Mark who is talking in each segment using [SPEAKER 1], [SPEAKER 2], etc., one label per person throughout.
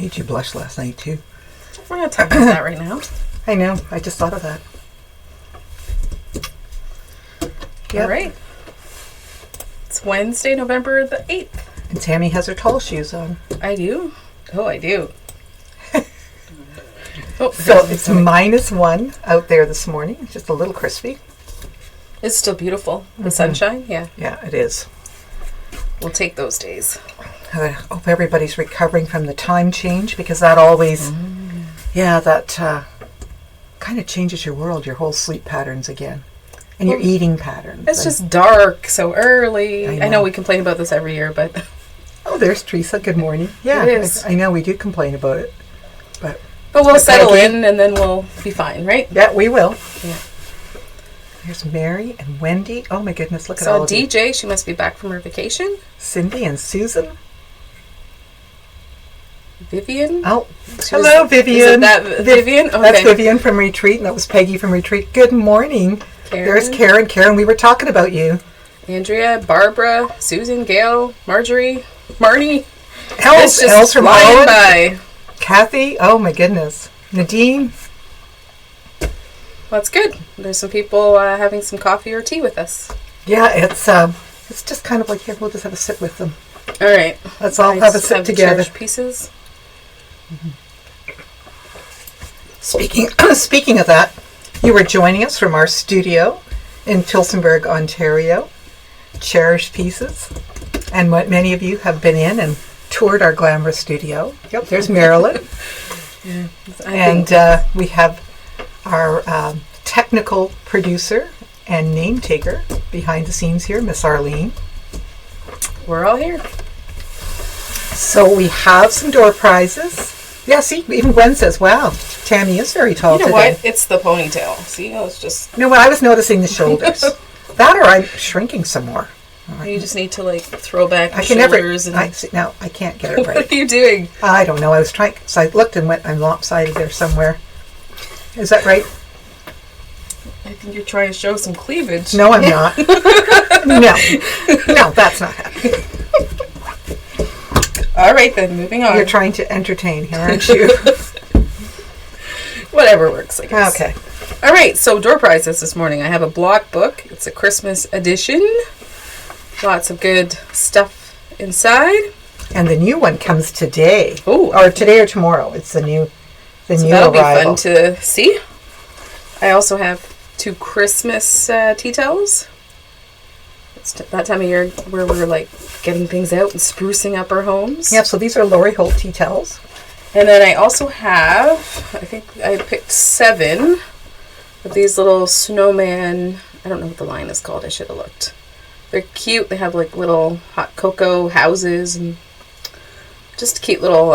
[SPEAKER 1] Made you blush last night, too.
[SPEAKER 2] We're not talking about that right now.
[SPEAKER 1] I know. I just thought of that.
[SPEAKER 2] Yep. All right. It's Wednesday, November the 8th.
[SPEAKER 1] And Tammy has her tall shoes on.
[SPEAKER 2] I do. Oh, I do.
[SPEAKER 1] So it's -1 out there this morning. Just a little crispy.
[SPEAKER 2] It's still beautiful. The sunshine, yeah.
[SPEAKER 1] Yeah, it is.
[SPEAKER 2] We'll take those days.
[SPEAKER 1] I hope everybody's recovering from the time change, because that always, that kind of changes your world, your whole sleep patterns again. And your eating patterns.
[SPEAKER 2] It's just dark so early. I know we complain about this every year, but...
[SPEAKER 1] Oh, there's Teresa. Good morning. Yeah, it is. I know we do complain about it. But
[SPEAKER 2] we'll settle in and then we'll be fine, right?
[SPEAKER 1] Yeah, we will.
[SPEAKER 2] Yeah.
[SPEAKER 1] There's Mary and Wendy. Oh my goodness, look at all of you.
[SPEAKER 2] DJ, she must be back from her vacation.
[SPEAKER 1] Cindy and Susan.
[SPEAKER 2] Vivian.
[SPEAKER 1] Oh, hello, Vivian.
[SPEAKER 2] Is it that Vivian? Okay.
[SPEAKER 1] That's Vivian from Retreat, and that was Peggy from Retreat. Good morning.
[SPEAKER 2] Karen.
[SPEAKER 1] There's Karen. Karen, we were talking about you.
[SPEAKER 2] Andrea, Barbara, Susan, Gail, Marjorie, Marnie.
[SPEAKER 1] Els from
[SPEAKER 2] flying by.
[SPEAKER 1] Kathy. Oh my goodness. Nadine.
[SPEAKER 2] Well, that's good. There's some people having some coffee or tea with us.
[SPEAKER 1] Yeah, it's just kind of like, here, we'll just have a sit with them.
[SPEAKER 2] All right.
[SPEAKER 1] Let's all have a sit together.
[SPEAKER 2] Cherished pieces.
[SPEAKER 1] Speaking of that, you were joining us from our studio in Tillsonburg, Ontario. Cherished Pieces. And what many of you have been in and toured our glamorous studio. Yep, there's Marilyn. And we have our technical producer and name taker behind the scenes here, Miss Arlene.
[SPEAKER 2] We're all here.
[SPEAKER 1] So we have some door prizes. Yeah, see, even Gwen says, wow, Tammy is very tall today.
[SPEAKER 2] You know what? It's the ponytail. See, it's just...
[SPEAKER 1] No, I was noticing the shoulders. That or I'm shrinking some more.
[SPEAKER 2] You just need to, like, throw back your shoulders.
[SPEAKER 1] No, I can't get it right.
[SPEAKER 2] What are you doing?
[SPEAKER 1] I don't know. I was trying, so I looked and went, I'm lopsided there somewhere. Is that right?
[SPEAKER 2] I think you're trying to show some cleavage.
[SPEAKER 1] No, I'm not. No, that's not happening.
[SPEAKER 2] All right, then, moving on.
[SPEAKER 1] You're trying to entertain here, aren't you?
[SPEAKER 2] Whatever works, I guess.
[SPEAKER 1] Okay.
[SPEAKER 2] All right, so door prizes this morning. I have a block book. It's a Christmas edition. Lots of good stuff inside.
[SPEAKER 1] And the new one comes today.
[SPEAKER 2] Oh.
[SPEAKER 1] Or today or tomorrow. It's the new
[SPEAKER 2] that'll
[SPEAKER 1] arrival.
[SPEAKER 2] Be fun to see. I also have 2 Christmas tea towels. It's that time of year where we're like getting things out and sprucing up our homes.
[SPEAKER 1] Yeah, so these are Lori Holt tea towels.
[SPEAKER 2] And then I also have, I think I picked 7 of these little snowman, I don't know what the line is called, I should have looked. They're cute, they have like little hot cocoa houses and just cute little...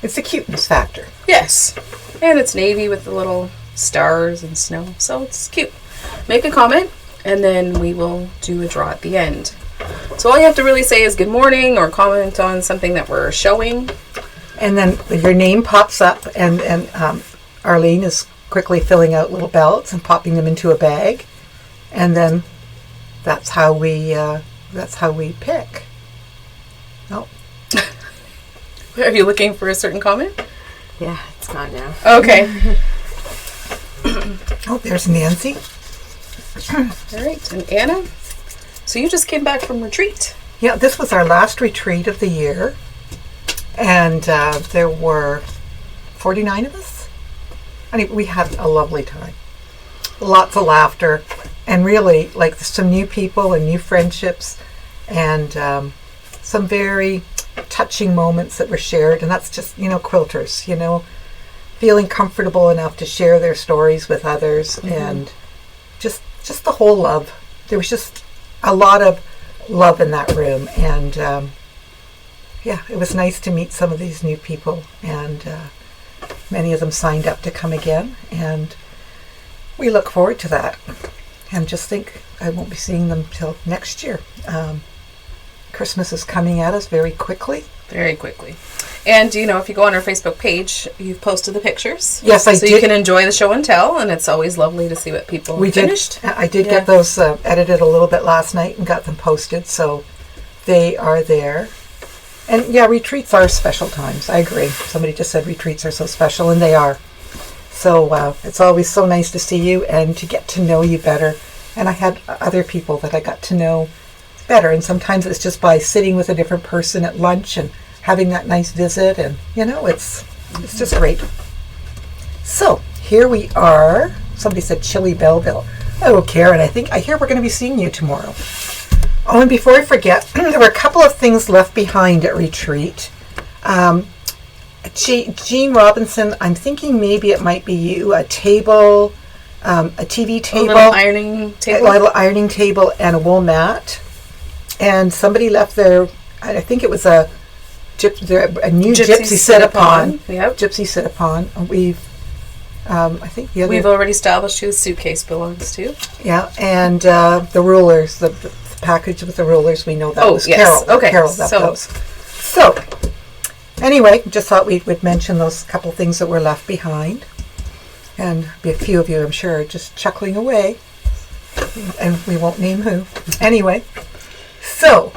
[SPEAKER 1] It's the cuteness factor.
[SPEAKER 2] Yes. And it's navy with the little stars and snow, so it's cute. Make a comment, and then we will do a draw at the end. So all you have to really say is good morning or comment on something that we're showing.
[SPEAKER 1] And then your name pops up, and Arlene is quickly filling out little belts and popping them into a bag, and then that's how we pick. Oh,
[SPEAKER 2] are you looking for a certain comment?
[SPEAKER 3] Yeah, it's gone now.
[SPEAKER 2] Okay.
[SPEAKER 1] Oh, there's Nancy.
[SPEAKER 2] All right, and Anna. So you just came back from retreat.
[SPEAKER 1] Yeah, this was our last retreat of the year, and there were 49 of us. I mean, we had a lovely time. Lots of laughter, and really, like, some new people and new friendships, and some very touching moments that were shared. And that's just, quilters, feeling comfortable enough to share their stories with others, and just the whole love. There was just a lot of love in that room, and it was nice to meet some of these new people, and many of them signed up to come again, and we look forward to that, and just think I won't be seeing them till next year. Christmas is coming at us very quickly.
[SPEAKER 2] Very quickly. And, if you go on our Facebook page, you've posted the pictures.
[SPEAKER 1] Yes, I did.
[SPEAKER 2] So you can enjoy the show and tell, and it's always lovely to see what people finished.
[SPEAKER 1] I did get those edited a little bit last night and got them posted, so they are there. And yeah, retreats are special times. I agree. Somebody just said retreats are so special, and they are. So it's always so nice to see you and to get to know you better. And I had other people that I got to know better. And sometimes it's just by sitting with a different person at lunch and having that nice visit. And, it's just great. So here we are. Somebody said Chili Belleville. Oh, Karen, I hear we're going to be seeing you tomorrow. Oh, and before I forget, there were a couple of things left behind at retreat. Jean Robinson, I'm thinking maybe it might be you. A table, a TV table,
[SPEAKER 2] a little
[SPEAKER 1] ironing table, and a wool mat. And somebody left their, I think it was a new gypsy sit-upon.
[SPEAKER 2] Yep.
[SPEAKER 1] Gypsy sit-upon. We've, I think the other.
[SPEAKER 2] We've already established who the suitcase belongs to.
[SPEAKER 1] Yeah, and the rulers, the package with the rulers, we know that was
[SPEAKER 2] yes.
[SPEAKER 1] Carol.
[SPEAKER 2] Okay.
[SPEAKER 1] Carol left those. So, anyway, just thought we would mention those couple things that were left behind. And be a few of you, I'm sure, just chuckling away. And we won't name who. Anyway, so,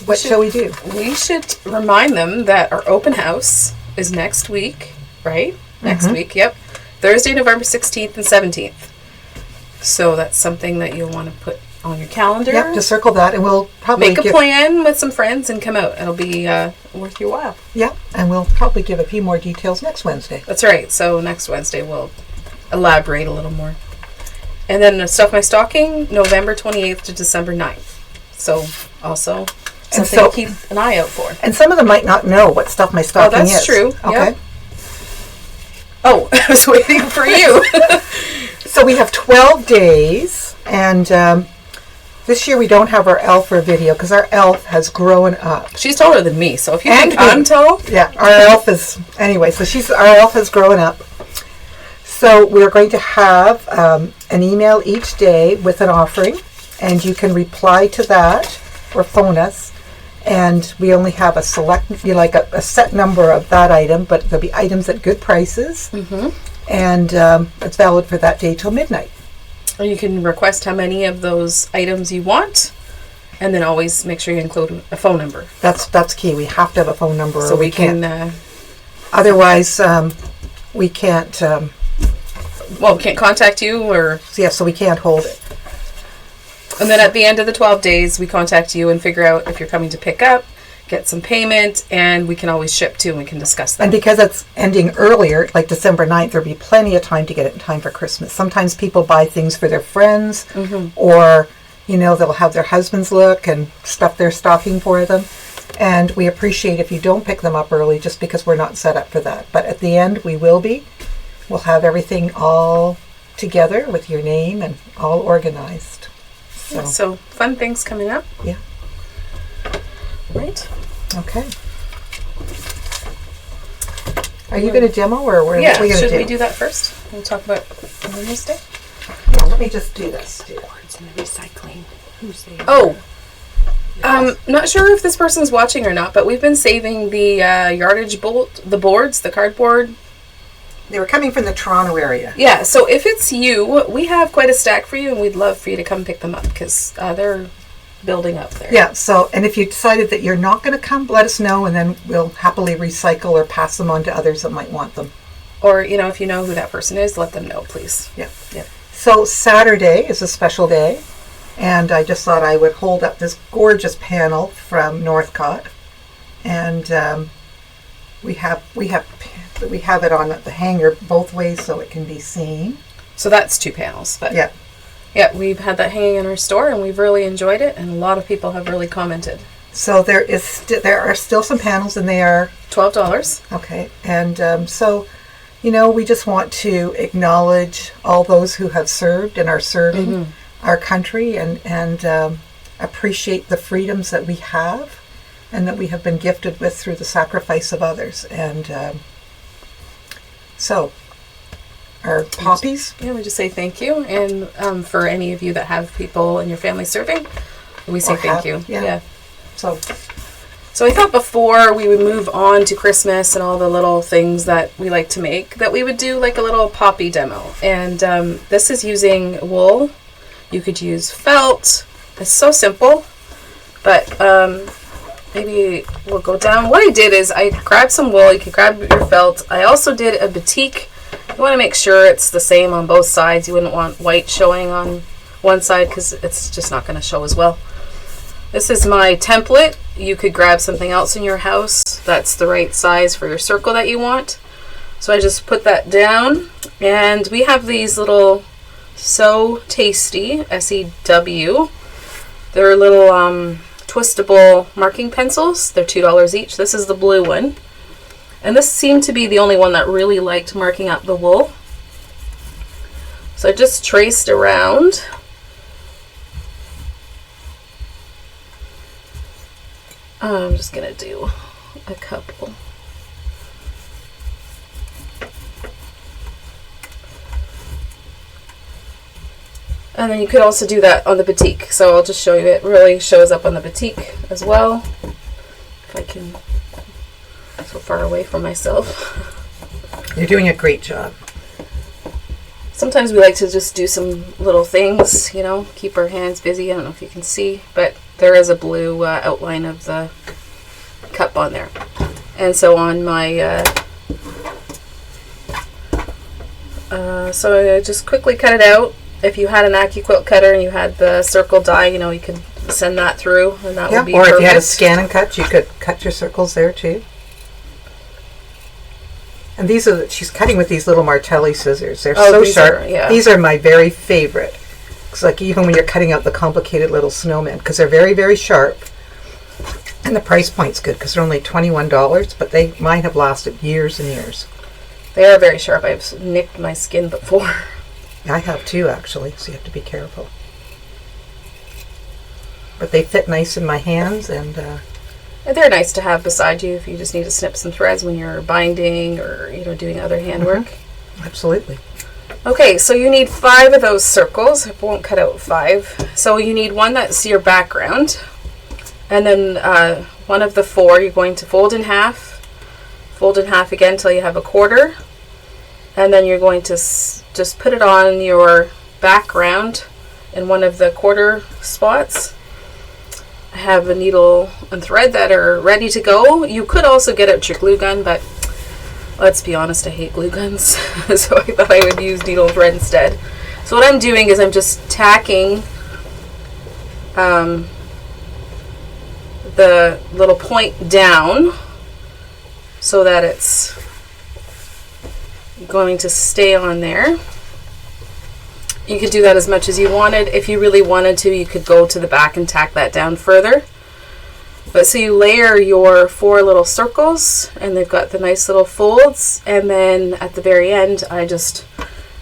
[SPEAKER 1] what shall we do?
[SPEAKER 2] We should remind them that our open house is next week, right? Next week, yep. Thursday, November 16th and 17th. So that's something that you'll want to put on your calendar.
[SPEAKER 1] Yep, just circle that, and we'll probably
[SPEAKER 2] make a plan with some friends and come out. It'll be worth your while.
[SPEAKER 1] Yeah, and we'll probably give a few more details next Wednesday.
[SPEAKER 2] That's right. So next Wednesday we'll elaborate a little more. And then Stuff My Stocking, November 28th to December 9th. So also something to keep an eye out for.
[SPEAKER 1] And some of them might not know what Stuff My Stocking is.
[SPEAKER 2] Oh, that's true.
[SPEAKER 1] Okay.
[SPEAKER 2] Yep. Oh, I was waiting for you.
[SPEAKER 1] So we have 12 days, and this year we don't have our elf for a video because our elf has grown up.
[SPEAKER 2] She's taller than me, so if you think I'm tall.
[SPEAKER 1] Yeah, our elf is, anyway, so our elf has grown up. So we're going to have an email each day with an offering, and you can reply to that or phone us. And we only have a set number of that item, but there'll be items at good prices. Mm-hmm. And it's valid for that day till midnight.
[SPEAKER 2] Or you can request how many of those items you want, and then always make sure you include a phone number.
[SPEAKER 1] That's key. We have to have a phone number.
[SPEAKER 2] So we can...
[SPEAKER 1] otherwise, we can't...
[SPEAKER 2] we can't contact you, or...
[SPEAKER 1] Yeah, so we can't hold it.
[SPEAKER 2] And then at the end of the 12 days, we contact you and figure out if you're coming to pick up, get some payment, and we can always ship too, and we can discuss that.
[SPEAKER 1] And because it's ending earlier, like December 9th, there'll be plenty of time to get it in time for Christmas. Sometimes people buy things for their friends, or, they'll have their husbands look and stuff their stocking for them. And we appreciate if you don't pick them up early just because we're not set up for that. But at the end, we will be. We'll have everything all together with your name and all organized.
[SPEAKER 2] So fun things coming up.
[SPEAKER 1] Yeah.
[SPEAKER 2] Right.
[SPEAKER 1] Okay. Are you going to demo, or what are we going to do?
[SPEAKER 2] Should we do that first? We'll talk about Wednesday.
[SPEAKER 1] Yeah, let me just do this.
[SPEAKER 3] Boards and the recycling. Who's there?
[SPEAKER 2] Oh. Not sure if this person's watching or not, but we've been saving the yardage the boards, the cardboard.
[SPEAKER 1] They were coming from the Toronto area.
[SPEAKER 2] Yeah, so if it's you, we have quite a stack for you, and we'd love for you to come pick them up because they're building up there.
[SPEAKER 1] Yeah, so, and if you decided that you're not going to come, let us know, and then we'll happily recycle or pass them on to others that might want them.
[SPEAKER 2] Or, if you know who that person is, let them know, please.
[SPEAKER 1] Yeah. So Saturday is a special day, and I just thought I would hold up this gorgeous panel from Northcott, and we have it on the hanger both ways so it can be seen.
[SPEAKER 2] So that's 2 panels. But yeah, we've had that hanging in our store, and we've really enjoyed it, and a lot of people have really commented.
[SPEAKER 1] So there are still some panels, and they are
[SPEAKER 2] $12.
[SPEAKER 1] Okay, and so, we just want to acknowledge all those who have served and are serving our country, and appreciate the freedoms that we have, and that we have been gifted with through the sacrifice of others, and so. Our poppies.
[SPEAKER 2] Yeah, we just say thank you, and for any of you that have people in your family serving, we say thank you.
[SPEAKER 1] Yeah. So
[SPEAKER 2] I thought before we would move on to Christmas and all the little things that we like to make, that we would do like a little poppy demo. And this is using wool. You could use felt. It's so simple, but maybe we'll go down. What I did is I grabbed some wool. You can grab your felt. I also did a batik. You want to make sure it's the same on both sides. You wouldn't want white showing on one side because it's just not going to show as well. This is my template. You could grab something else in your house that's the right size for your circle that you want. So I just put that down, and we have these little So Tasty, SEW. They're little twistable marking pencils. They're $2 each. This is the blue one. And this seemed to be the only one that really liked marking up the wool. So I just traced around. I'm just going to do a couple. And then you could also do that on the batik. So I'll just show you. It really shows up on the batik as well. If I can, so far away from myself.
[SPEAKER 1] You're doing a great job.
[SPEAKER 2] Sometimes we like to just do some little things, you know, keep our hands busy. I don't know if you can see, but there is a blue outline of the cup on there. And so on my, so I just quickly cut it out. If you had an AccuQuilt cutter and you had the circle die, you know, you could send that through, and that would be
[SPEAKER 1] or
[SPEAKER 2] perfect.
[SPEAKER 1] if you had a scan and cut, you could cut your circles there too. And these are, she's cutting with these little Martelli scissors. They're so sharp. These are my very favorite. It's like even when you're cutting out the complicated little snowmen, because they're very, very sharp. And the price point's good because they're only $21, but they might have lasted years and years.
[SPEAKER 2] They are very sharp. I've nicked my skin before.
[SPEAKER 1] I have too, actually, so you have to be careful. But they fit nice in my hands, and
[SPEAKER 2] they're nice to have beside you if you just need to snip some threads when you're binding or, you know, doing other handwork.
[SPEAKER 1] Absolutely.
[SPEAKER 2] Okay, so you need 5 of those circles. I won't cut out 5. So you need one that's your background, and then one of the 4 you're going to fold in half again till you have a quarter, and then you're going to just put it on your background in one of the quarter spots. I have a needle and thread that are ready to go. You could also get out your glue gun, but let's be honest, I hate glue guns. So I thought I would use needle and thread instead. So what I'm doing is I'm just tacking the little point down so that it's going to stay on there. You could do that as much as you wanted. If you really wanted to, you could go to the back and tack that down further. But so you layer your 4 little circles, and they've got the nice little folds, and then at the very end I just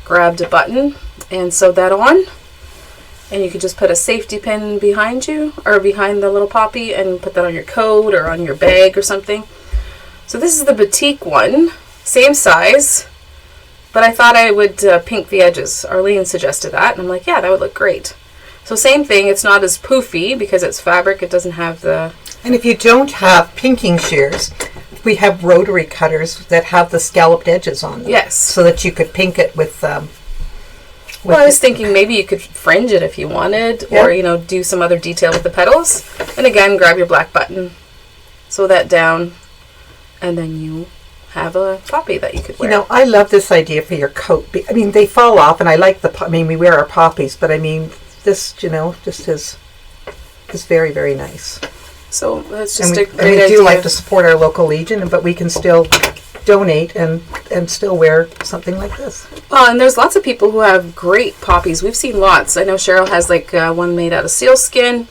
[SPEAKER 2] grabbed a button and sewed that on. And you could just put a safety pin behind you, or behind the little poppy, and put that on your coat or on your bag or something. So this is the batik one, same size, but I thought I would pink the edges. Arlene suggested that, and I'm like, yeah, that would look great. So same thing, it's not as poofy because it's fabric, it doesn't have the...
[SPEAKER 1] And if you don't have pinking shears, we have rotary cutters that have the scalloped edges on them.
[SPEAKER 2] Yes.
[SPEAKER 1] So that you could pink it with...
[SPEAKER 2] well, I was thinking maybe you could fringe it if you wanted, or, you know, do some other detail with the petals. And again, grab your black button, sew that down, and then you have a poppy that you could wear.
[SPEAKER 1] You know, I love this idea for your coat. I mean, they fall off, and I like the... I mean, we wear our poppies, but I mean, this, you know, just is very, very nice.
[SPEAKER 2] So that's just
[SPEAKER 1] and
[SPEAKER 2] a great
[SPEAKER 1] we
[SPEAKER 2] idea.
[SPEAKER 1] do like to support our local Legion, but we can still donate and still wear something like this.
[SPEAKER 2] Well, and there's lots of people who have great poppies. We've seen lots. I know Cheryl has like one made out of sealskin.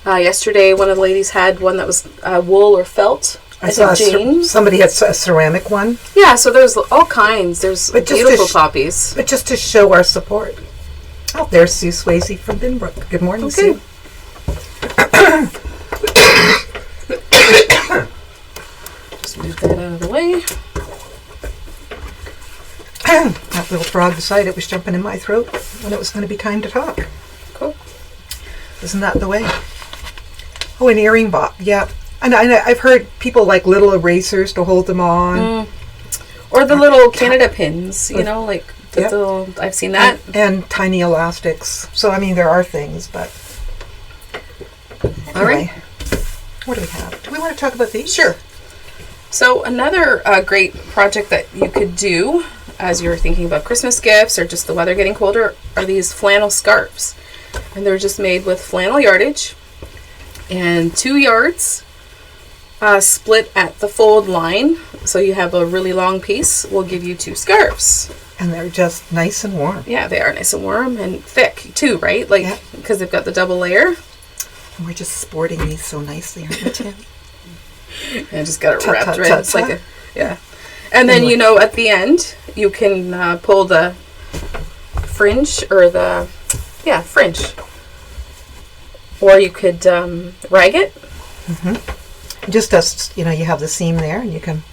[SPEAKER 2] Yesterday, one of the ladies had one that was wool or felt.
[SPEAKER 1] I saw somebody had a ceramic one.
[SPEAKER 2] Yeah, so there's all kinds. There's beautiful poppies.
[SPEAKER 1] But just to show our support. Oh, there's Sue Swayze from Binbrook. Good morning, Sue.
[SPEAKER 2] Just move that out of the way.
[SPEAKER 1] That little frog decided it was jumping in my throat when it was going to be time to talk.
[SPEAKER 2] Cool.
[SPEAKER 1] Isn't that the way? Oh, an earring bob. Yeah. And I've heard people like little erasers to hold them on.
[SPEAKER 2] Or the little Canada pins, you know, like the little, I've seen that.
[SPEAKER 1] And tiny elastics. So, I mean, there are things, but...
[SPEAKER 2] All right.
[SPEAKER 1] What do we have? Do we want to talk about these?
[SPEAKER 2] Sure. So another great project that you could do as you're thinking about Christmas gifts or just the weather getting colder are these flannel scarves. And they're just made with flannel yardage and 2 yards split at the fold line. So you have a really long piece. We'll give you 2 scarves.
[SPEAKER 1] And they're just nice and warm.
[SPEAKER 2] Yeah, they are nice and warm and thick too, right? Like, because they've got the double layer.
[SPEAKER 1] And we're just sporting these so nicely, aren't we, Tim?
[SPEAKER 2] And just got it wrapped right. It's like yeah. And then, at the end, you can pull the fringe or fringe. Or you could rag it.
[SPEAKER 1] Mm-hmm. Just as, you have the seam there, and you can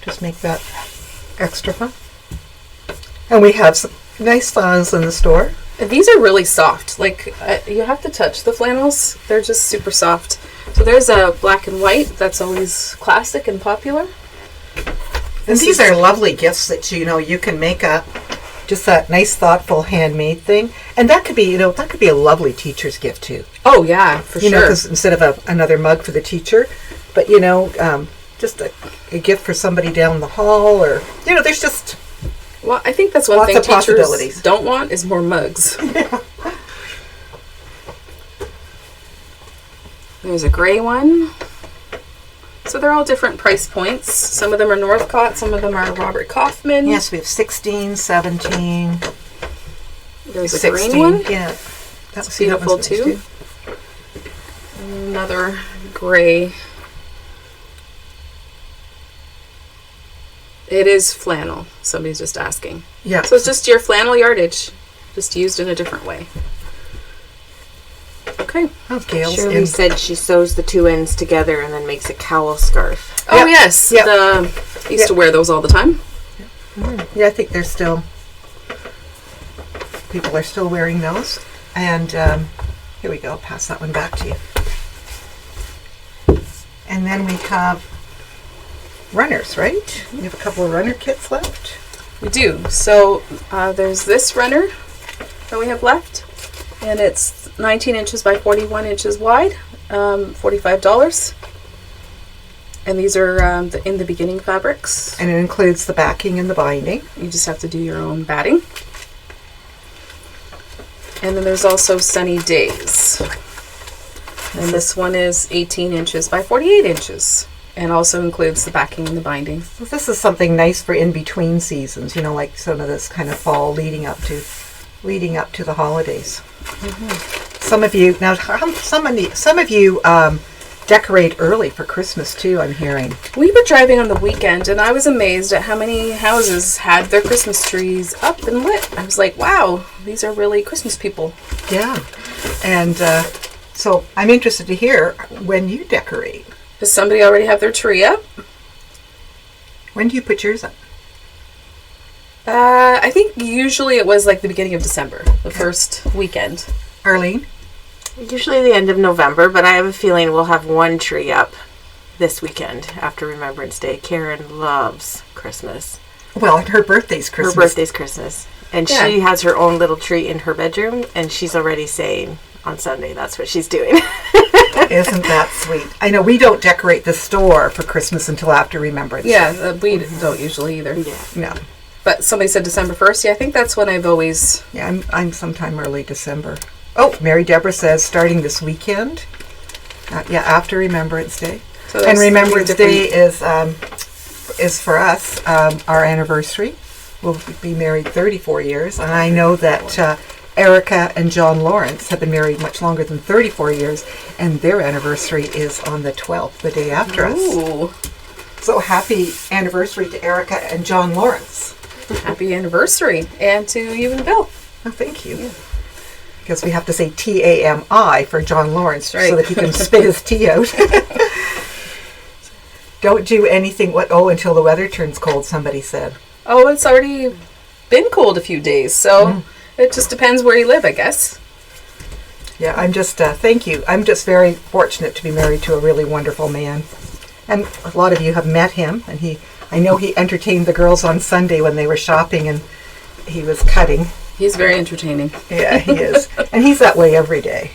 [SPEAKER 1] just make that extra fun. And we have some nice flannels in the store.
[SPEAKER 2] These are really soft. Like, you have to touch the flannels. They're just super soft. So there's a black and white. That's always classic and popular.
[SPEAKER 1] And these are lovely gifts that, you can make just that nice, thoughtful, handmade thing. And that could be, that could be a lovely teacher's gift, too.
[SPEAKER 2] Oh, yeah, for sure.
[SPEAKER 1] Because instead of another mug for the teacher, but, just a gift for somebody down the hall or, there's just...
[SPEAKER 2] Well, I think that's one thing teachers don't want is more mugs. Yeah. There's a gray one. So they're all different price points. Some of them are Northcott, some of them are Robert Kaufman.
[SPEAKER 1] Yes, we have 16, 17.
[SPEAKER 2] There's a green one.
[SPEAKER 1] Yeah.
[SPEAKER 2] That's beautiful too. Another gray. It is flannel. Somebody's just asking.
[SPEAKER 1] Yeah.
[SPEAKER 2] So it's just your flannel yardage, just used in a different way. Okay.
[SPEAKER 1] Oh, Gail's
[SPEAKER 3] Shirley said she sews the 2 ends together and then makes a cowl scarf.
[SPEAKER 2] Oh, yes. Yep. I used to wear those all the time.
[SPEAKER 1] Yeah, I think people are still wearing those. And here we go. I'll pass that one back to you. And then we have runners, right? We have a couple of runner kits left.
[SPEAKER 2] We do. So there's this runner that we have left. And it's 19 inches by 41 inches wide, $45. And these are in the beginning fabrics.
[SPEAKER 1] And it includes the backing and the binding.
[SPEAKER 2] You just have to do your own batting. And then there's also Sunny Days. And this one is 18 inches by 48 inches. And also includes the backing and the binding.
[SPEAKER 1] Well, this is something nice for in-between seasons, like some of this kind of fall leading up to the holidays. Mm-hmm. Some of you decorate early for Christmas too, I'm hearing.
[SPEAKER 2] We were driving on the weekend and I was amazed at how many houses had their Christmas trees up and lit. I was like, wow, these are really Christmas people.
[SPEAKER 1] Yeah. And so I'm interested to hear when you decorate.
[SPEAKER 2] Does somebody already have their tree up?
[SPEAKER 1] When do you put yours up?
[SPEAKER 2] I think usually it was like the beginning of December, the first weekend.
[SPEAKER 1] Arlene?
[SPEAKER 3] Usually the end of November, but I have a feeling we'll have 1 tree up this weekend after Remembrance Day. Karen loves Christmas.
[SPEAKER 1] Well, and her birthday's Christmas.
[SPEAKER 3] Her birthday's Christmas. And she has her own little tree in her bedroom, and she's already saying on Sunday that's what she's doing.
[SPEAKER 1] Isn't that sweet? I know we don't decorate the store for Christmas until after Remembrance.
[SPEAKER 2] Yeah, we don't usually either.
[SPEAKER 1] Yeah. No.
[SPEAKER 2] But somebody said December 1st. Yeah, I think that's when I've always...
[SPEAKER 1] Yeah, I'm sometime early December. Oh, Mary Deborah says starting this weekend. After Remembrance Day. So and Remembrance Day is for us our anniversary. We'll be married 34 years. And I know that Erica and John Lawrence have been married much longer than 34 years. And their anniversary is on the 12th, the day after us. So happy anniversary to Erica and John Lawrence.
[SPEAKER 2] Happy anniversary. And to you and Bill.
[SPEAKER 1] Oh, thank you. Yeah. Because we have to say TAMI for John Lawrence,
[SPEAKER 2] right,
[SPEAKER 1] so that he can spit his tea out. Don't do anything until the weather turns cold, somebody said.
[SPEAKER 2] Oh, it's already been cold a few days, so it just depends where you live, I guess.
[SPEAKER 1] Yeah, I'm just, thank you. I'm just very fortunate to be married to a really wonderful man. And a lot of you have met him, and I know he entertained the girls on Sunday when they were shopping, and he was cutting.
[SPEAKER 2] He's very entertaining.
[SPEAKER 1] Yeah, he is. And he's that way every day.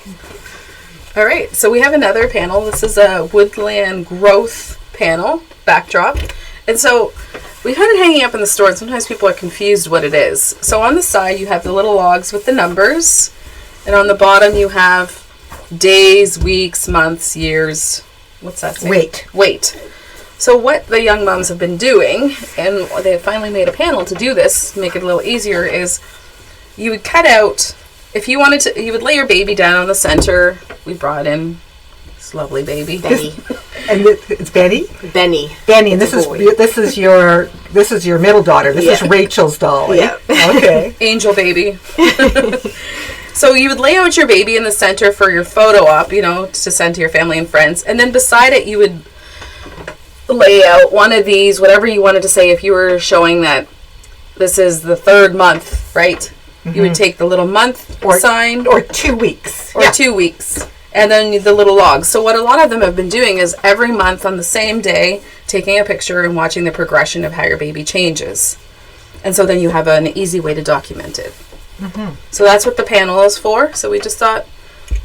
[SPEAKER 2] All right, so we have another panel. This is a woodland growth panel backdrop. And so we've had it hanging up in the store, and sometimes people are confused what it is. So on the side, you have the little logs with the numbers. And on the bottom, you have days, weeks, months, years. What's that say? Wait. So what the young moms have been doing, and they have finally made a panel to do this, make it a little easier, is you would cut out, if you wanted to, you would lay your baby down on the center. We brought in this lovely baby.
[SPEAKER 3] Benny.
[SPEAKER 1] And it's Benny?
[SPEAKER 3] Benny.
[SPEAKER 1] And this is your middle daughter. This is Rachel's dolly.
[SPEAKER 3] Yeah.
[SPEAKER 1] Okay.
[SPEAKER 2] Angel baby. So you would lay out your baby in the center for your photo op, to send to your family and friends. And then beside it, you would lay out one of these, whatever you wanted to say. If you were showing that this is the 3rd month, right? Mm-hmm. You would take the little month sign.
[SPEAKER 1] Or 2 weeks.
[SPEAKER 2] Or 2 weeks. And then the little logs. So what a lot of them have been doing is every month on the same day, taking a picture and watching the progression of how your baby changes. And so then you have an easy way to document it. Mm-hmm. So that's what the panel is for. So we just thought,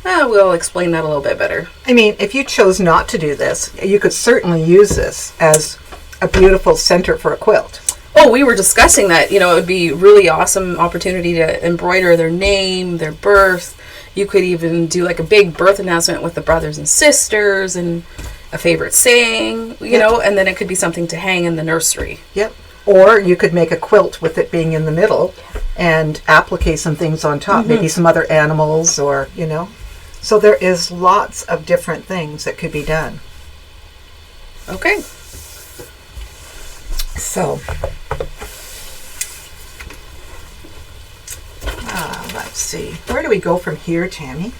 [SPEAKER 2] we'll explain that a little bit better.
[SPEAKER 1] I mean, if you chose not to do this, you could certainly use this as a beautiful center for a quilt.
[SPEAKER 2] Oh, we were discussing that. It would be really awesome opportunity to embroider their name, their birth. You could even do like a big birth announcement with the brothers and sisters and a favorite saying, and then it could be something to hang in the nursery.
[SPEAKER 1] Yep. Or you could make a quilt with it being in the middle and applique some things on top, maybe some other animals or, So there is lots of different things that could be done.
[SPEAKER 2] Okay.
[SPEAKER 1] So, let's see. Where do we go from here, Tammy?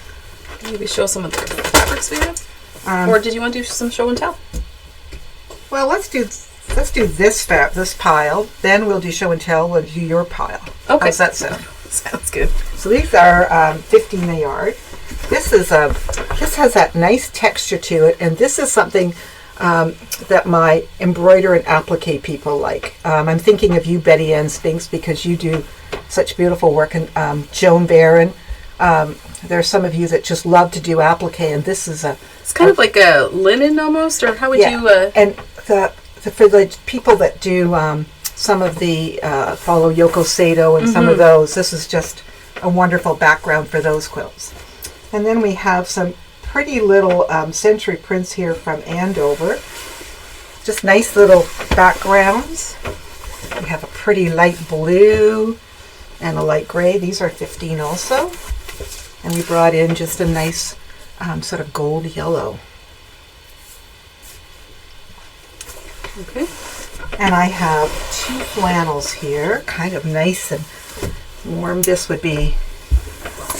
[SPEAKER 2] Maybe show some of the fabrics we have. Or did you want to do some show and tell?
[SPEAKER 1] Well, let's do this pile. Then we'll do show and tell. We'll do your pile.
[SPEAKER 2] Okay.
[SPEAKER 1] How's that sound?
[SPEAKER 2] Sounds good.
[SPEAKER 1] So these are 15 a yard. This has that nice texture to it, and this is something that my embroider and applique people like. I'm thinking of you, Betty Ann Spinks, because you do such beautiful work, and Joan Barron. There are some of you that just love to do applique, and this is
[SPEAKER 2] it's kind of like a linen almost, or how would you?
[SPEAKER 1] And for the people that do some of the follow Yoko Sato and some of those, this is just a wonderful background for those quilts. And then we have some pretty little century prints here from Andover. Just nice little backgrounds. We have a pretty light blue and a light gray. These are 15 also. And we brought in just a nice sort of gold yellow.
[SPEAKER 2] Okay.
[SPEAKER 1] And I have 2 flannels here, kind of nice and warm. This would be,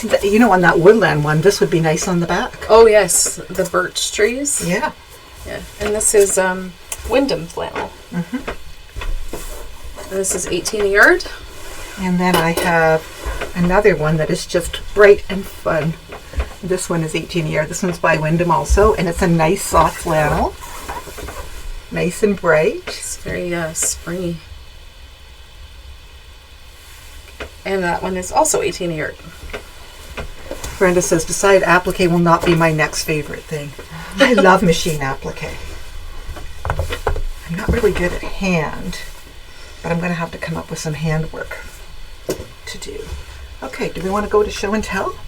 [SPEAKER 1] on that woodland one, this would be nice on the back.
[SPEAKER 2] Oh yes, the birch trees.
[SPEAKER 1] Yeah.
[SPEAKER 2] Yeah, and this is Wyndham flannel.
[SPEAKER 1] Mm-hmm.
[SPEAKER 2] And this is 18 a yard.
[SPEAKER 1] And then I have another one that is just bright and fun. This one is 18 a yard. This one's by Wyndham also, and it's a nice soft flannel. Nice and bright.
[SPEAKER 2] It's very springy. And that one is also 18 a yard.
[SPEAKER 1] Brenda says, decided applique will not be my next favorite thing. I love machine applique. I'm not really good at hand, but I'm going to have to come up with some handwork to do. Okay, do we want to go to show and tell?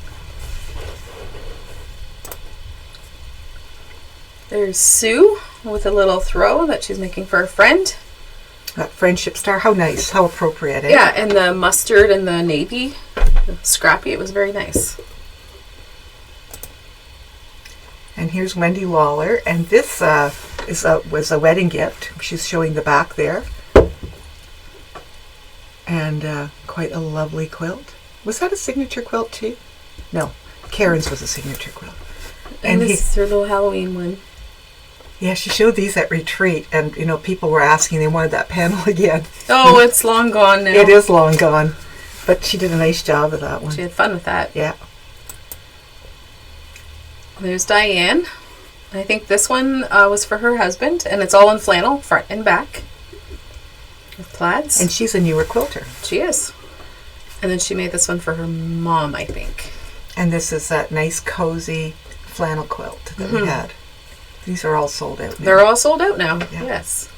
[SPEAKER 2] There's Sue with a little throw that she's making for a friend.
[SPEAKER 1] That friendship star, how nice, how appropriate.
[SPEAKER 2] Yeah, and the mustard and the navy, the scrappy, it was very nice.
[SPEAKER 1] And here's Wendy Lawler, and this was a wedding gift. She's showing the back there. And quite a lovely quilt. Was that a signature quilt too? No, Karen's was a signature quilt.
[SPEAKER 2] And this is her little Halloween one.
[SPEAKER 1] Yeah, she showed these at retreat, and people were asking, they wanted that panel again.
[SPEAKER 2] Oh, it's long gone now.
[SPEAKER 1] It is long gone, but she did a nice job of that one.
[SPEAKER 2] She had fun with that.
[SPEAKER 1] Yeah.
[SPEAKER 2] There's Diane. I think this one was for her husband, and it's all in flannel, front and back, with plaids.
[SPEAKER 1] And she's a newer quilter.
[SPEAKER 2] She is. And then she made this one for her mom, I think.
[SPEAKER 1] And this is that nice, cozy flannel quilt that we had. These are all sold out now.
[SPEAKER 2] They're all sold out now.
[SPEAKER 1] Yeah.
[SPEAKER 2] Yes.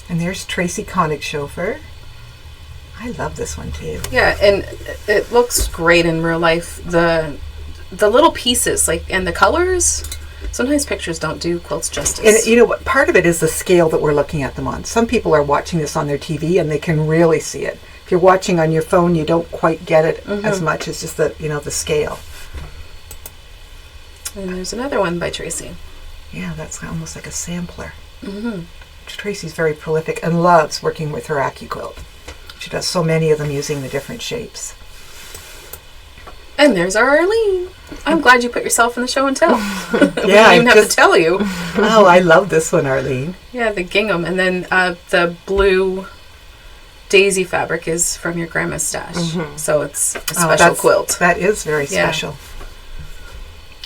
[SPEAKER 1] And there's Tracy Koenigshofer. I love this one too.
[SPEAKER 2] Yeah, and it looks great in real life. The little pieces, like, and the colors. Sometimes pictures don't do quilts justice.
[SPEAKER 1] And you know what? Part of it is the scale that we're looking at them on. Some people are watching this on their TV and they can really see it. If you're watching on your phone, you don't quite get it as much. It's just the, the scale.
[SPEAKER 2] And there's another one by Tracy.
[SPEAKER 1] Yeah, that's almost like a sampler. Tracy's very prolific and loves working with her AccuQuilt. She does so many of them using the different shapes.
[SPEAKER 2] And there's our Arlene. I'm glad you put yourself in the show and tell.
[SPEAKER 1] Yeah,
[SPEAKER 2] I didn't even have to tell you.
[SPEAKER 1] Oh, I love this one, Arlene.
[SPEAKER 2] Yeah, the gingham. And then the blue daisy fabric is from your grandma's stash. So it's a special quilt.
[SPEAKER 1] That is very special.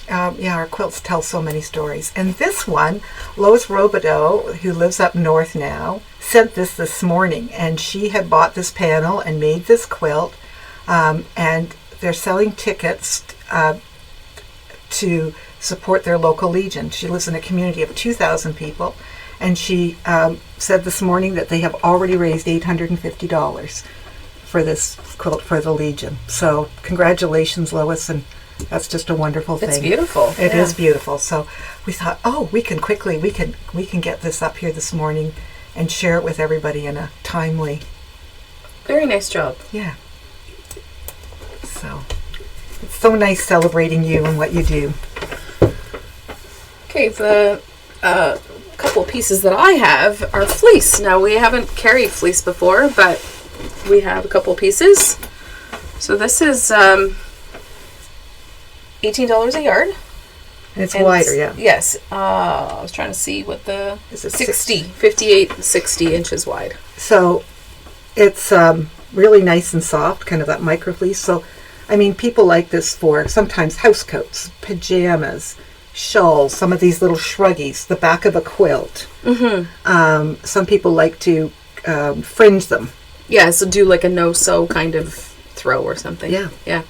[SPEAKER 1] Our quilts tell so many stories. And this one, Lois Robideau, who lives up north now, sent this morning. And she had bought this panel and made this quilt. And they're selling tickets to support their local Legion. She lives in a community of 2,000 people. And she said this morning that they have already raised $850 for this quilt for the Legion. So congratulations, Lois, and that's just a wonderful thing.
[SPEAKER 2] It's beautiful.
[SPEAKER 1] It is beautiful. So we thought, we can get this up here this morning and share it with everybody in a timely.
[SPEAKER 2] Very nice job.
[SPEAKER 1] Yeah. So it's so nice celebrating you and what you do.
[SPEAKER 2] Okay, the couple pieces that I have are fleece. Now, we haven't carried fleece before, but we have a couple pieces. So this is $18 a yard.
[SPEAKER 1] And it's wider, yeah.
[SPEAKER 2] Yes. I was trying to see what the...
[SPEAKER 1] Is it
[SPEAKER 2] 58, 60 inches wide.
[SPEAKER 1] So it's really nice and soft, kind of that micro fleece. So, I mean, people like this for sometimes house coats, pajamas, shawls, some of these little shruggies, the back of a quilt. Some people like to fringe them.
[SPEAKER 2] Yeah, so do like a no-sew kind of throw or something.
[SPEAKER 1] Yeah.
[SPEAKER 2] Yeah.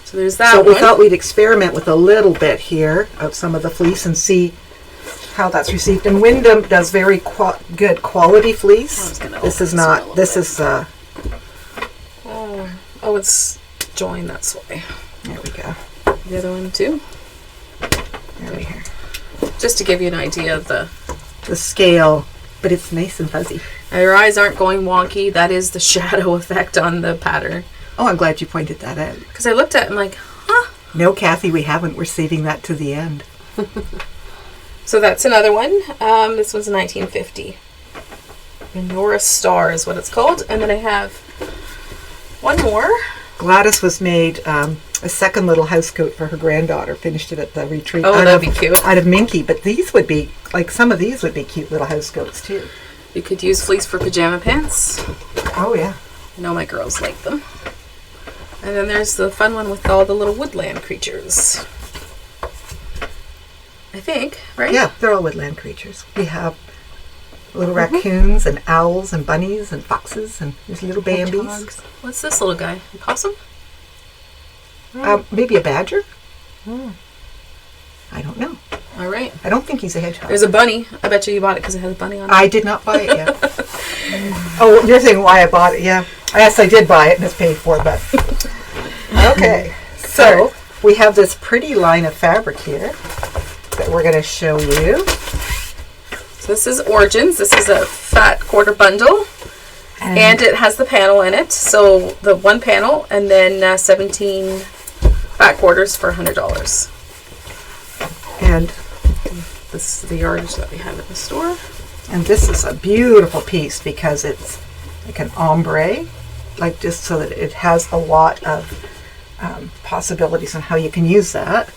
[SPEAKER 2] So there's that
[SPEAKER 1] So
[SPEAKER 2] one.
[SPEAKER 1] we thought we'd experiment with a little bit here of some of the fleece and see how that's received. And Wyndham does very good quality fleece. This is not, this is...
[SPEAKER 2] it's joined, that's why.
[SPEAKER 1] There we go.
[SPEAKER 2] The other one too.
[SPEAKER 1] There we go.
[SPEAKER 2] Just to give you an idea of the
[SPEAKER 1] scale, but it's nice and fuzzy.
[SPEAKER 2] Now your eyes aren't going wonky. That is the shadow effect on the pattern.
[SPEAKER 1] Oh, I'm glad you pointed that out.
[SPEAKER 2] Because I looked at it and I'm like, huh?
[SPEAKER 1] No, Kathy, we haven't. We're saving that to the end.
[SPEAKER 2] So that's another one. This one's 1950. Menorah Star is what it's called. And then I have one more.
[SPEAKER 1] Gladys was made a second little house coat for her granddaughter. Finished it at the retreat.
[SPEAKER 2] Oh, that'd be cute.
[SPEAKER 1] Out of Minky. But these would be, like, some of these would be cute little house coats, too.
[SPEAKER 2] You could use fleece for pajama pants.
[SPEAKER 1] Oh, yeah.
[SPEAKER 2] I know my girls like them. And then there's the fun one with all the little woodland creatures. I think, right?
[SPEAKER 1] Yeah, they're all woodland creatures. We have little raccoons and owls and bunnies and foxes and there's little Bambies.
[SPEAKER 2] Hedgehogs. What's this little guy? A possum?
[SPEAKER 1] Maybe a badger? I don't know.
[SPEAKER 2] All right.
[SPEAKER 1] I don't think he's a hedgehog.
[SPEAKER 2] There's a bunny. I bet you bought it because it has a bunny on it.
[SPEAKER 1] I did not buy it yet. Oh, you're saying why I bought it? Yeah. Yes, I did buy it and it's paid for, but... Okay. So, we have this pretty line of fabric here that we're going to show you.
[SPEAKER 2] So this is Origins. This is a fat quarter bundle. And it has the panel in it. So the one panel and then 17 fat quarters for $100.
[SPEAKER 1] And
[SPEAKER 2] this is the yardage that we have at the store.
[SPEAKER 1] And this is a beautiful piece because it's like an ombre, like just so that it has a lot of possibilities on how you can use that.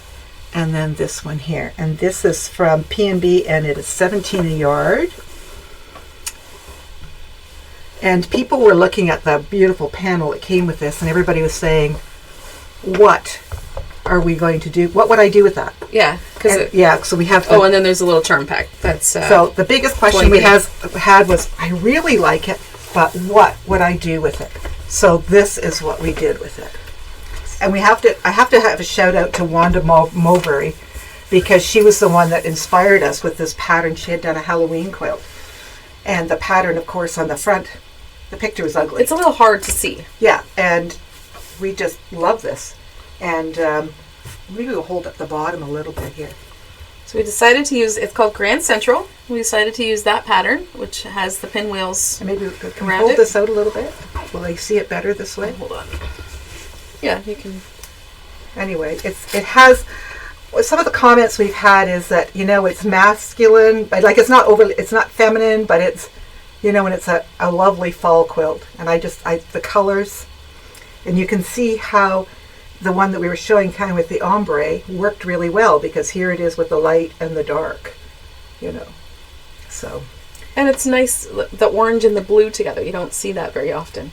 [SPEAKER 1] And then this one here. And this is from P&B and it is $17 a yard. And people were looking at the beautiful panel that came with this and everybody was saying, what are we going to do? What would I do with that?
[SPEAKER 2] Yeah.
[SPEAKER 1] So we have...
[SPEAKER 2] and then there's a little charm pack. That's
[SPEAKER 1] so the biggest question we had was, I really like it, but what would I do with it? So this is what we did with it. And I have to have a shout out to Wanda Mowbray, because she was the one that inspired us with this pattern. She had done a Halloween quilt. And the pattern, of course, on the front, the picture was ugly.
[SPEAKER 2] It's a little hard to see.
[SPEAKER 1] Yeah, and we just love this. And maybe we'll hold up the bottom a little bit here.
[SPEAKER 2] So we decided to use, it's called Grand Central. We decided to use that pattern, which has the pinwheels.
[SPEAKER 1] And maybe can we
[SPEAKER 2] around
[SPEAKER 1] hold
[SPEAKER 2] it?
[SPEAKER 1] this out a little bit? Will they see it better this way?
[SPEAKER 2] Hold on. Yeah, you can.
[SPEAKER 1] Anyway, it has, some of the comments we've had is that, it's masculine, but like it's not feminine, but it's, and it's a lovely fall quilt. And the colors, and you can see how the one that we were showing kind of with the ombre worked really well, because here it is with the light and the dark, so.
[SPEAKER 2] And it's nice, the orange and the blue together. You don't see that very often.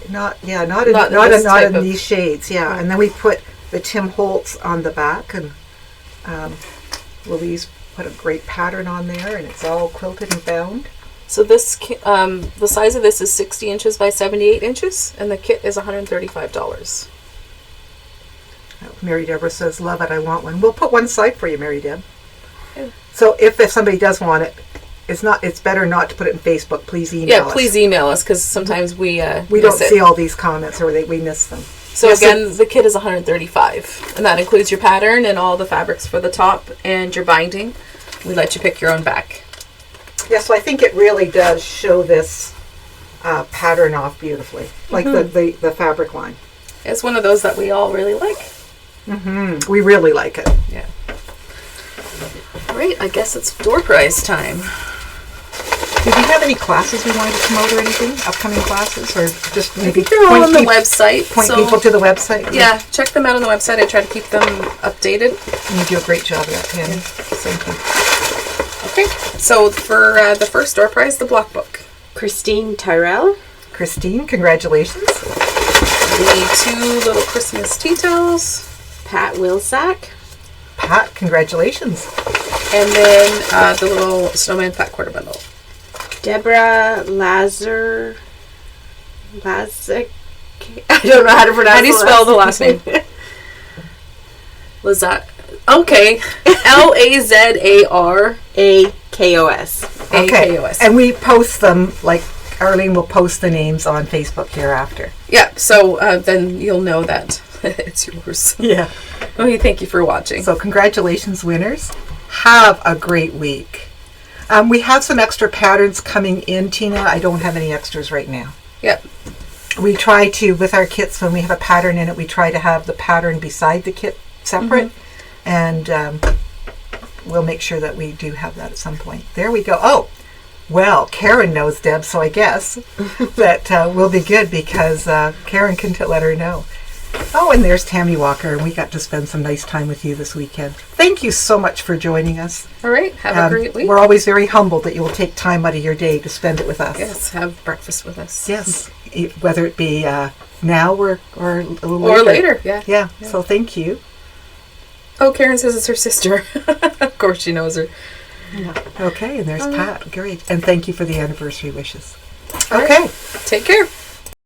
[SPEAKER 1] Not in these shades, yeah. And then we put the Tim Holtz on the back, and Louise put a great pattern on there, and it's all quilted and bound.
[SPEAKER 2] So this, the size of this is 60 inches by 78 inches, and the kit is $135.
[SPEAKER 1] Mary Deborah says, love it, I want one. We'll put one aside for you, Mary Deb.
[SPEAKER 2] Yeah.
[SPEAKER 1] So if somebody does want it, it's better not to put it in Facebook. Please email us.
[SPEAKER 2] Yeah, please email us, because sometimes we
[SPEAKER 1] don't see all these comments, or we miss them.
[SPEAKER 2] So yes, again, the kit is $135, and that includes your pattern and all the fabrics for the top and your binding. We let you pick your own back.
[SPEAKER 1] Yeah, so I think it really does show this pattern off beautifully, like the fabric line.
[SPEAKER 2] It's one of those that we all really like.
[SPEAKER 1] Mm-hmm. We really like it.
[SPEAKER 2] Yeah. All right, I guess it's door prize time.
[SPEAKER 1] Did we have any classes we wanted to promote or anything? Upcoming classes? Or just maybe
[SPEAKER 2] they're all on the website.
[SPEAKER 1] Point people to the website?
[SPEAKER 2] Yeah, check them out on the website. I try to keep them updated.
[SPEAKER 1] And you do a great job of that, Tammy. Thank you.
[SPEAKER 2] Okay, so for the first door prize, the block book.
[SPEAKER 3] Christine Tyrell.
[SPEAKER 1] Christine, congratulations.
[SPEAKER 2] The 2 little Christmas tea towels.
[SPEAKER 3] Pat Wilsack.
[SPEAKER 1] Pat, congratulations.
[SPEAKER 2] And then the little snowman fat quarter bundle.
[SPEAKER 3] Deborah Lazar. I don't know how to pronounce.
[SPEAKER 2] How do you spell the last name? Lazat. Okay. Lazar
[SPEAKER 3] Akos.
[SPEAKER 1] Okay.
[SPEAKER 2] AKOS.
[SPEAKER 1] And we post them, like Arlene will post the names on Facebook hereafter.
[SPEAKER 2] Yeah, so then you'll know that it's yours.
[SPEAKER 1] Yeah.
[SPEAKER 2] Okay, thank you for watching.
[SPEAKER 1] So congratulations, winners. Have a great week. We have some extra patterns coming in, Tina. I don't have any extras right now.
[SPEAKER 2] Yep.
[SPEAKER 1] We try to, with our kits, when we have a pattern in it, we try to have the pattern beside the kit separate. And we'll make sure that we do have that at some point. There we go. Oh, well, Karen knows Deb, so I guess that we'll be good, because Karen can let her know. Oh, and there's Tammy Walker, and we got to spend some nice time with you this weekend. Thank you so much for joining us.
[SPEAKER 2] All right, have a great week.
[SPEAKER 1] We're always very humbled that you will take time out of your day to spend it with us.
[SPEAKER 2] Yes, have breakfast with us.
[SPEAKER 1] Yes, whether it be now or a little
[SPEAKER 2] or later.
[SPEAKER 1] Yeah, so thank you.
[SPEAKER 2] Oh, Karen says it's her sister. Of course she knows her.
[SPEAKER 1] Okay, and there's Pat. Great. And thank you for the anniversary wishes.
[SPEAKER 2] All
[SPEAKER 1] Okay.
[SPEAKER 2] right. Take care.